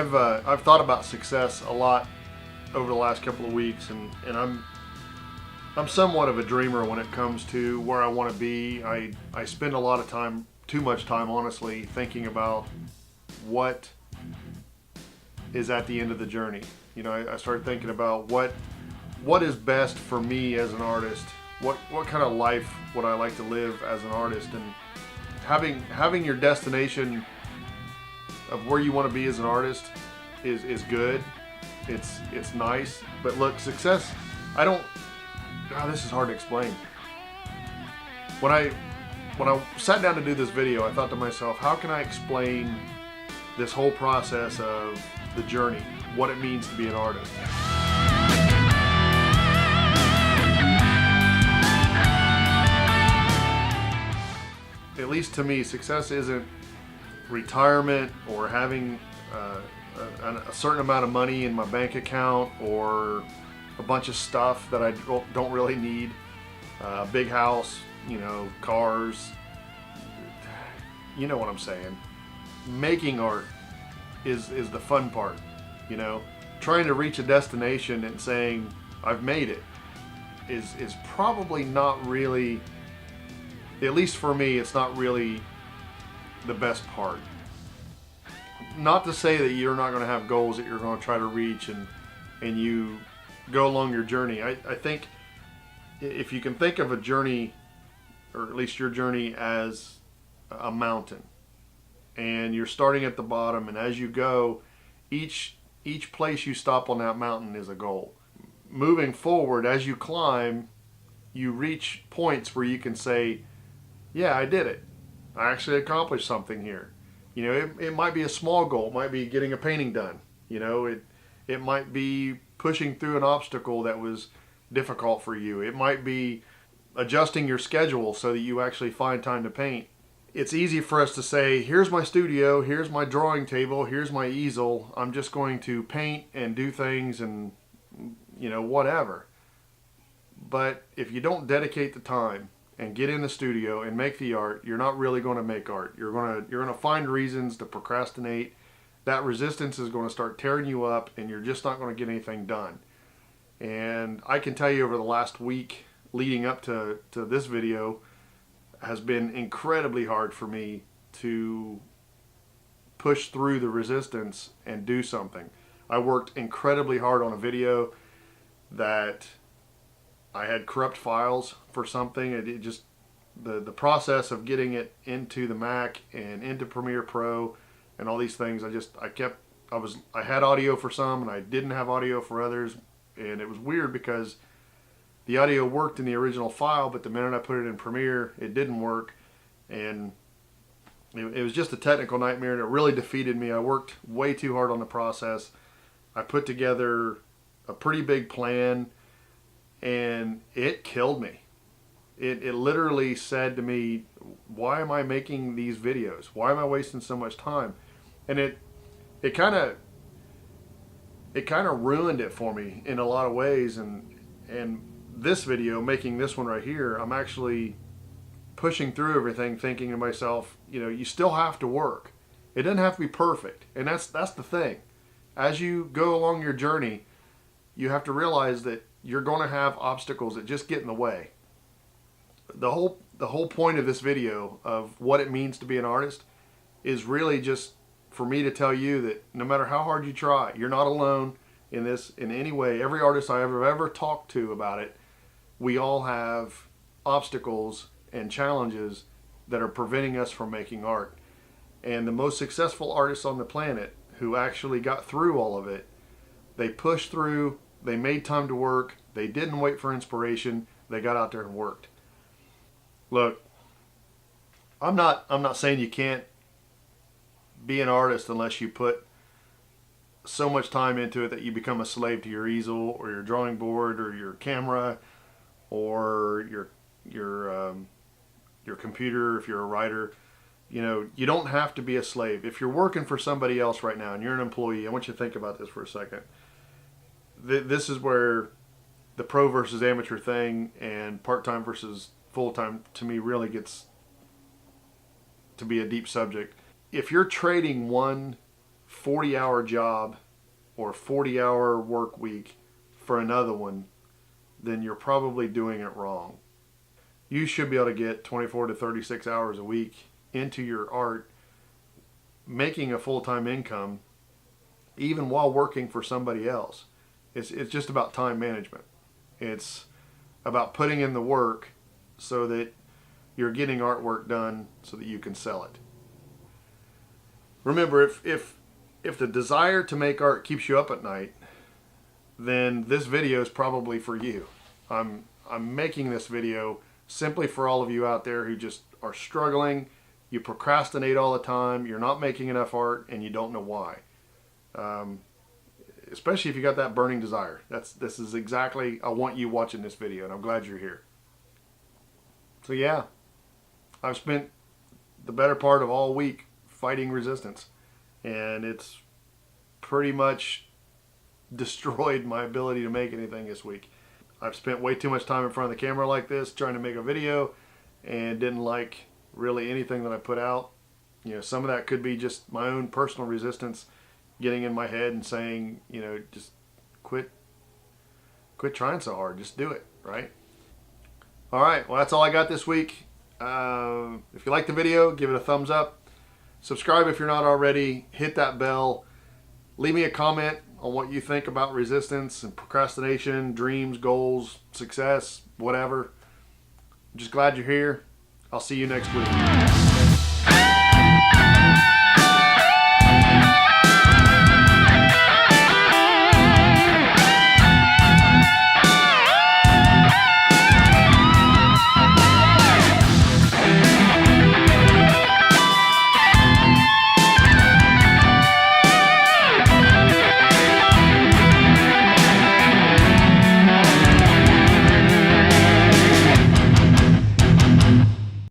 I've thought about success a lot over the last couple of weeks, and I'm somewhat of a dreamer when it comes to where I want to be. I spend a lot of time, too much time honestly, thinking about what is at the end of the journey. You know, I started thinking about what is best for me as an artist. What kind of life would I like to live as an artist? And having your destination of where you want to be as an artist is good. It's nice. But look, success, this is hard to explain. When I sat down to do this video, I thought to myself, how can I explain this whole process of the journey, what it means to be an artist? At least to me, success isn't retirement or having a certain amount of money in my bank account or a bunch of stuff that I don't really need. A big house, you know, cars. You know what I'm saying. Making art is the fun part, you know. Trying to reach a destination and saying I've made it is probably not really, at least for me, it's not really the best part. Not to say that you're not going to have goals that you're going to try to reach and you go along your journey. I think if you can think of a journey, or at least your journey, as a mountain, and you're starting at the bottom, and as you go, each place you stop on that mountain is a goal. Moving forward, as you climb, you reach points where you can say, yeah, I did it. I actually accomplished something here. You know, it might be a small goal. It might be getting a painting done. You know, it might be pushing through an obstacle that was difficult for you. It might be adjusting your schedule so that you actually find time to paint. It's easy for us to say, here's my studio, here's my drawing table, here's my easel. I'm just going to paint and do things and, you know, whatever. But if you don't dedicate the time and get in the studio and make the art, you're not really going to make art. You're going to find reasons to procrastinate. That resistance is going to start tearing you up, and you're just not going to get anything done. And I can tell you, over the last week leading up to this video has been incredibly hard for me to push through the resistance and do something. I worked incredibly hard on a video that I had corrupt files for something. It just, the process of getting it into the Mac and into Premiere Pro and all these things, I had audio for some and I didn't have audio for others, and it was weird because the audio worked in the original file, but the minute I put it in Premiere, it didn't work, and it was just a technical nightmare, and it really defeated me. I worked way too hard on the process. I put together a pretty big plan, and it killed me. It literally said to me, why am I making these videos? Why am I wasting so much time? And it kind of ruined it for me in a lot of ways. And this video, making this one right here, I'm actually pushing through everything, thinking to myself, you know, you still have to work. It doesn't have to be perfect, and that's the thing. As you go along your journey, you have to realize that you're going to have obstacles that just get in the way. The whole point of this video of what it means to be an artist is really just for me to tell you that no matter how hard you try, you're not alone in this in any way. Every artist I ever talked to about it, we all have obstacles and challenges that are preventing us from making art. And the most successful artists on the planet who actually got through all of it, they pushed through, they made time to work, they didn't wait for inspiration, they got out there and worked. Look, I'm not saying you can't be an artist unless you put so much time into it that you become a slave to your easel or your drawing board or your camera or your computer if you're a writer. You know, you don't have to be a slave. If you're working for somebody else right now and you're an employee, I want you to think about this for a second. This is where the pro versus amateur thing and part-time versus full-time to me really gets to be a deep subject. If you're trading one 40-hour job or 40-hour work week for another one, then you're probably doing it wrong. You should be able to get 24 to 36 hours a week into your art, making a full-time income, even while working for somebody else. It's just about time management. It's about putting in the work so that you're getting artwork done so that you can sell it. Remember, if the desire to make art keeps you up at night, then this video is probably for you. I'm making this video simply for all of you out there who just are struggling. You procrastinate all the time, you're not making enough art, and you don't know why. Especially if you got that burning desire. This is exactly, I want you watching this video, and I'm glad you're here. So yeah, I've spent the better part of all week fighting resistance, and it's pretty much destroyed my ability to make anything this week. I've spent way too much time in front of the camera like this trying to make a video, and didn't like really anything that I put out. You know, some of that could be just my own personal resistance getting in my head and saying, you know, just quit trying so hard, just do it, right? All right, well, that's all I got this week. If you like the video, give it a thumbs up. Subscribe if you're not already. Hit that bell. Leave me a comment on what you think about resistance and procrastination, dreams, goals, success, whatever. I'm just glad you're here. I'll see you next week.